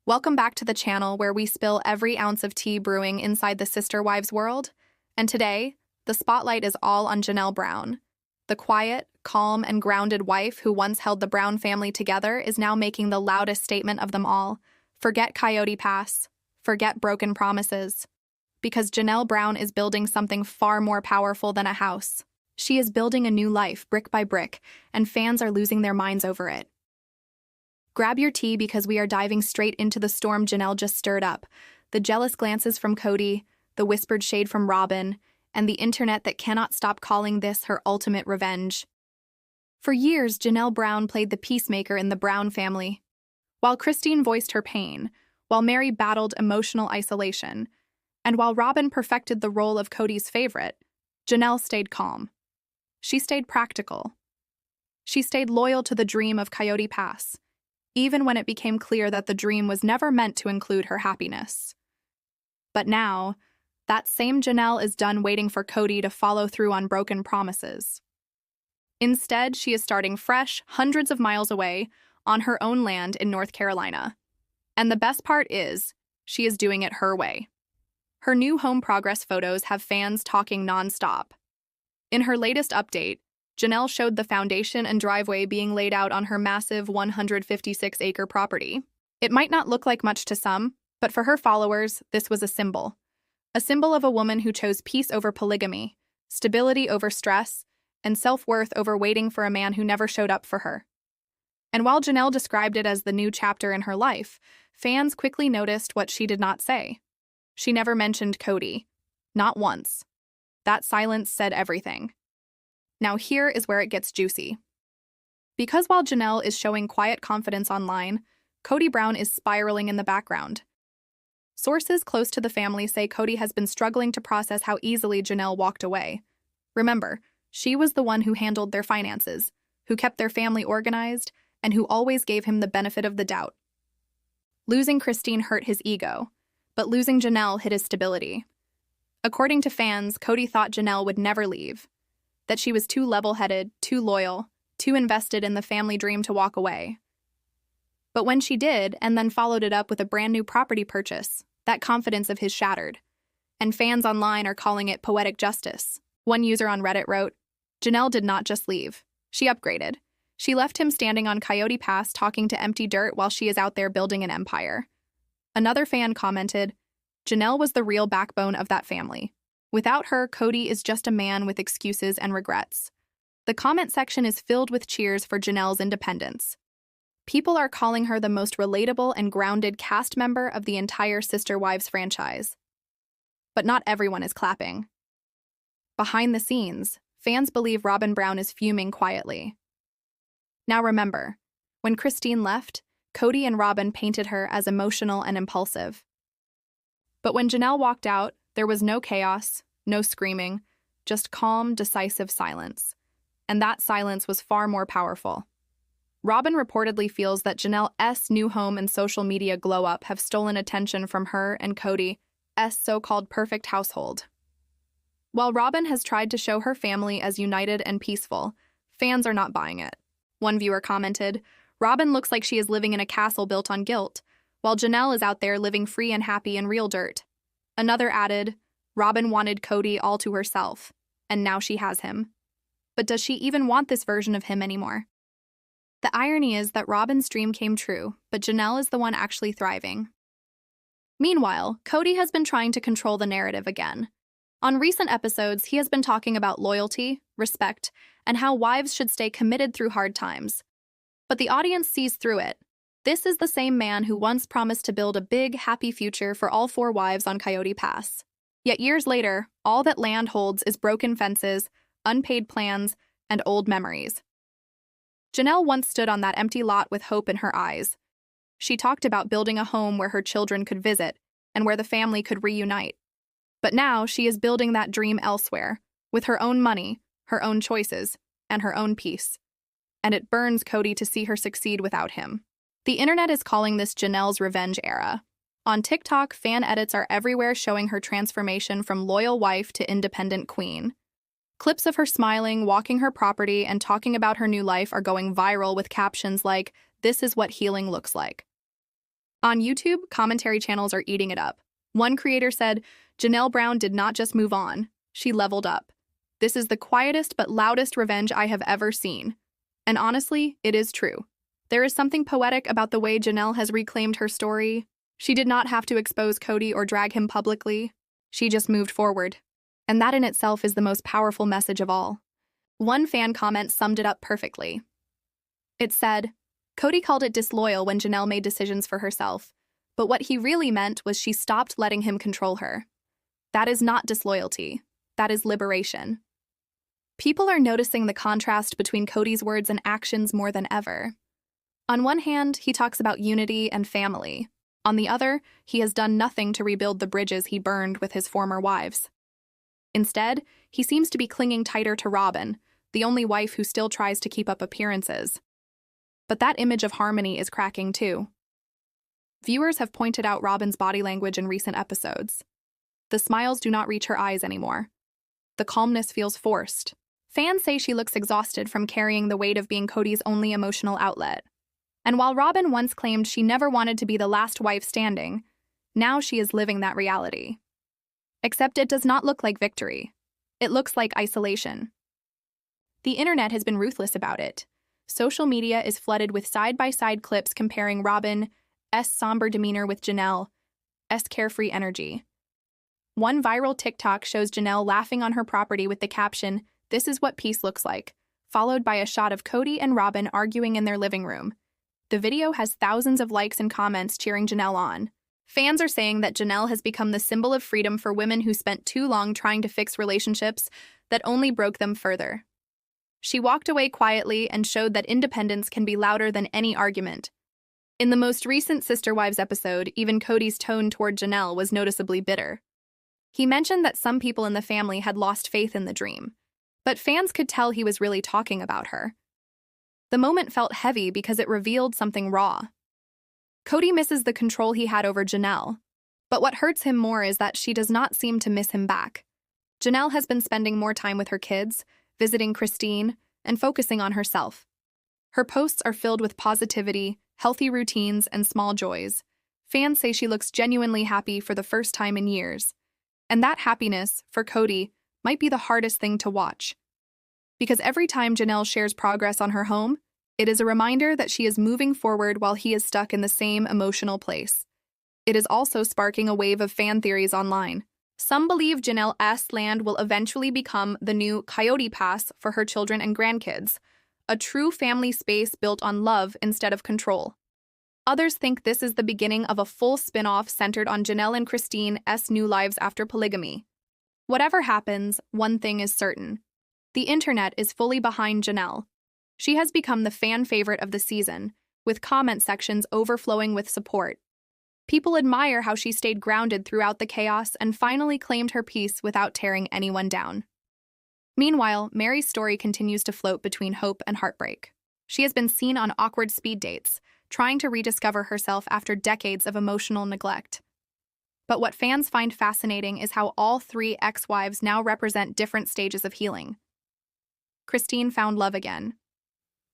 Welcome back to the channel where we spill every ounce of tea brewing inside the sister wives world. And today, the spotlight is all on Janelle Brown. The quiet, calm, and grounded wife who once held the Brown family together is now making the loudest statement of them all. Forget Coyote Pass. Forget broken promises. Because Janelle Brown is building something far more powerful than a house. She is building a new life, brick by brick, and fans are losing their minds over it. Grab your tea because we are diving straight into the storm Janelle just stirred up. The jealous glances from Kody, the whispered shade from Robyn, and the internet that cannot stop calling this her ultimate revenge. For years, Janelle Brown played the peacemaker in the Brown family. While Christine voiced her pain, while Mary battled emotional isolation, and while Robyn perfected the role of Kody's favorite, Janelle stayed calm. She stayed practical. She stayed loyal to the dream of Coyote Pass, even when it became clear that the dream was never meant to include her happiness. But now, that same Janelle is done waiting for Kody to follow through on broken promises. Instead, she is starting fresh, hundreds of miles away, on her own land in North Carolina. And the best part is, she is doing it her way. Her new home progress photos have fans talking nonstop. In her latest update, Janelle showed the foundation and driveway being laid out on her massive 156-acre property. It might not look like much to some, but for her followers, this was a symbol. A symbol of a woman who chose peace over polygamy, stability over stress, and self-worth over waiting for a man who never showed up for her. And while Janelle described it as the new chapter in her life, fans quickly noticed what she did not say. She never mentioned Kody. Not once. That silence said everything. Now here is where it gets juicy. Because while Janelle is showing quiet confidence online, Kody Brown is spiraling in the background. Sources close to the family say Kody has been struggling to process how easily Janelle walked away. Remember, she was the one who handled their finances, who kept their family organized, and who always gave him the benefit of the doubt. Losing Christine hurt his ego, but losing Janelle hit his stability. According to fans, Kody thought Janelle would never leave, that she was too level-headed, too loyal, too invested in the family dream to walk away. But when she did, and then followed it up with a brand new property purchase, that confidence of his shattered. And fans online are calling it poetic justice. One user on Reddit wrote, "Janelle did not just leave. She upgraded. She left him standing on Coyote Pass talking to empty dirt while she is out there building an empire." Another fan commented, "Janelle was the real backbone of that family. Without her, Kody is just a man with excuses and regrets." The comment section is filled with cheers for Janelle's independence. People are calling her the most relatable and grounded cast member of the entire Sister Wives franchise. But not everyone is clapping. Behind the scenes, fans believe Robyn Brown is fuming quietly. Now remember, when Christine left, Kody and Robyn painted her as emotional and impulsive. But when Janelle walked out, there was no chaos, no screaming, just calm, decisive silence. And that silence was far more powerful. Robyn reportedly feels that Janelle's new home and social media glow-up have stolen attention from her and Kody's so-called perfect household. While Robyn has tried to show her family as united and peaceful, fans are not buying it. One viewer commented, "Robyn looks like she is living in a castle built on guilt, while Janelle is out there living free and happy in real dirt." Another added, "Robyn wanted Kody all to herself, and now she has him. But does she even want this version of him anymore?" The irony is that Robyn's dream came true, but Janelle is the one actually thriving. Meanwhile, Kody has been trying to control the narrative again. On recent episodes, he has been talking about loyalty, respect, and how wives should stay committed through hard times. But the audience sees through it. This is the same man who once promised to build a big, happy future for all 4 wives on Coyote Pass. Yet years later, all that land holds is broken fences, unpaid plans, and old memories. Janelle once stood on that empty lot with hope in her eyes. She talked about building a home where her children could visit and where the family could reunite. But now she is building that dream elsewhere, with her own money, her own choices, and her own peace. And it burns Kody to see her succeed without him. The internet is calling this Janelle's revenge era. On TikTok, fan edits are everywhere showing her transformation from loyal wife to independent queen. Clips of her smiling, walking her property, and talking about her new life are going viral with captions like, "This is what healing looks like." On YouTube, commentary channels are eating it up. One creator said, Janelle Brown did not just move on, she leveled up. This is the quietest but loudest revenge I have ever seen. And honestly, it is true. There is something poetic about the way Janelle has reclaimed her story. She did not have to expose Kody or drag him publicly. She just moved forward. And that in itself is the most powerful message of all. One fan comment summed it up perfectly. It said, Kody called it disloyal when Janelle made decisions for herself, but what he really meant was she stopped letting him control her. That is not disloyalty. That is liberation. People are noticing the contrast between Kody's words and actions more than ever. On one hand, he talks about unity and family. On the other, he has done nothing to rebuild the bridges he burned with his former wives. Instead, he seems to be clinging tighter to Robyn, the only wife who still tries to keep up appearances. But that image of harmony is cracking too. Viewers have pointed out Robyn's body language in recent episodes. The smiles do not reach her eyes anymore. The calmness feels forced. Fans say she looks exhausted from carrying the weight of being Kody's only emotional outlet. And while Robyn once claimed she never wanted to be the last wife standing, now she is living that reality. Except it does not look like victory. It looks like isolation. The internet has been ruthless about it. Social media is flooded with side-by-side clips comparing Robyn's somber demeanor with Janelle's carefree energy. One viral TikTok shows Janelle laughing on her property with the caption, "This is what peace looks like," followed by a shot of Kody and Robyn arguing in their living room. The video has thousands of likes and comments cheering Janelle on. Fans are saying that Janelle has become the symbol of freedom for women who spent too long trying to fix relationships that only broke them further. She walked away quietly and showed that independence can be louder than any argument. In the most recent Sister Wives episode, even Kody's tone toward Janelle was noticeably bitter. He mentioned that some people in the family had lost faith in the dream, but fans could tell he was really talking about her. The moment felt heavy because it revealed something raw. Kody misses the control he had over Janelle, but what hurts him more is that she does not seem to miss him back. Janelle has been spending more time with her kids, visiting Christine, and focusing on herself. Her posts are filled with positivity, healthy routines, and small joys. Fans say she looks genuinely happy for the first time in years. And that happiness, for Kody, might be the hardest thing to watch. Because every time Janelle shares progress on her home, it is a reminder that she is moving forward while he is stuck in the same emotional place. It is also sparking a wave of fan theories online. Some believe Janelle's land will eventually become the new Coyote Pass for her children and grandkids, a true family space built on love instead of control. Others think this is the beginning of a full spin-off centered on Janelle and Christine's new lives after polygamy. Whatever happens, one thing is certain. The internet is fully behind Janelle. She has become the fan favorite of the season, with comment sections overflowing with support. People admire how she stayed grounded throughout the chaos and finally claimed her peace without tearing anyone down. Meanwhile, Mary's story continues to float between hope and heartbreak. She has been seen on awkward speed dates, trying to rediscover herself after decades of emotional neglect. But what fans find fascinating is how all three ex-wives now represent different stages of healing. Christine found love again.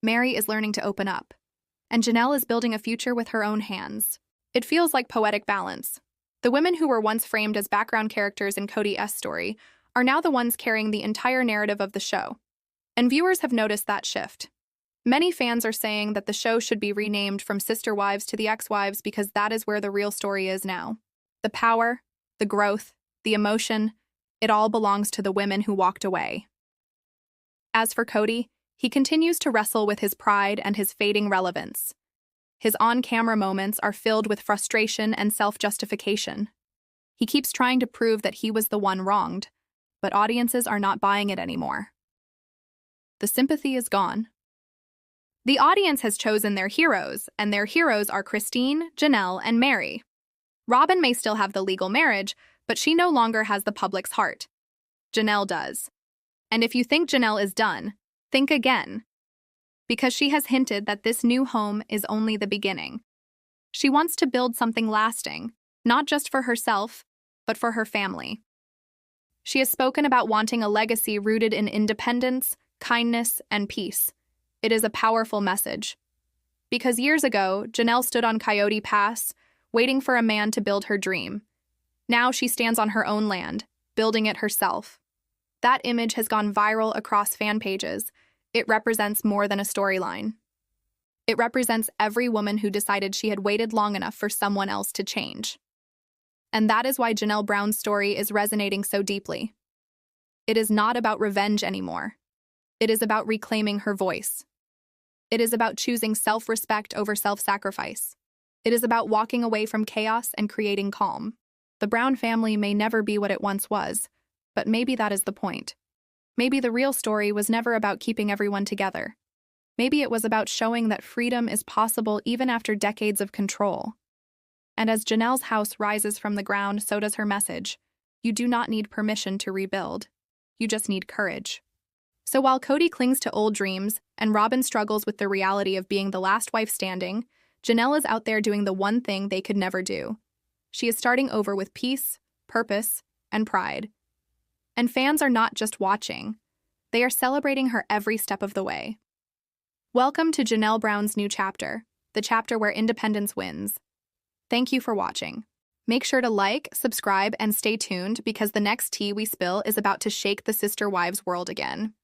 Mary is learning to open up. And Janelle is building a future with her own hands. It feels like poetic balance. The women who were once framed as background characters in Kody's story are now the ones carrying the entire narrative of the show. And viewers have noticed that shift. Many fans are saying that the show should be renamed from Sister Wives to the Ex-Wives because that is where the real story is now. The power, the growth, the emotion, it all belongs to the women who walked away. As for Kody, he continues to wrestle with his pride and his fading relevance. His on-camera moments are filled with frustration and self-justification. He keeps trying to prove that he was the one wronged, but audiences are not buying it anymore. The sympathy is gone. The audience has chosen their heroes, and their heroes are Christine, Janelle, and Mary. Robyn may still have the legal marriage, but she no longer has the public's heart. Janelle does. And if you think Janelle is done, think again. Because she has hinted that this new home is only the beginning. She wants to build something lasting, not just for herself, but for her family. She has spoken about wanting a legacy rooted in independence, kindness, and peace. It is a powerful message. Because years ago, Janelle stood on Coyote Pass, waiting for a man to build her dream. Now she stands on her own land, building it herself. That image has gone viral across fan pages. It represents more than a storyline. It represents every woman who decided she had waited long enough for someone else to change. And that is why Janelle Brown's story is resonating so deeply. It is not about revenge anymore. It is about reclaiming her voice. It is about choosing self-respect over self-sacrifice. It is about walking away from chaos and creating calm. The Brown family may never be what it once was, but maybe that is the point. Maybe the real story was never about keeping everyone together. Maybe it was about showing that freedom is possible even after decades of control. And as Janelle's house rises from the ground, so does her message. You do not need permission to rebuild. You just need courage. So while Kody clings to old dreams and Robyn struggles with the reality of being the last wife standing, Janelle is out there doing the one thing they could never do. She is starting over with peace, purpose, and pride. And fans are not just watching. They are celebrating her every step of the way. Welcome to Janelle Brown's new chapter, the chapter where independence wins. Thank you for watching. Make sure to like, subscribe, and stay tuned because the next tea we spill is about to shake the sister wives world again.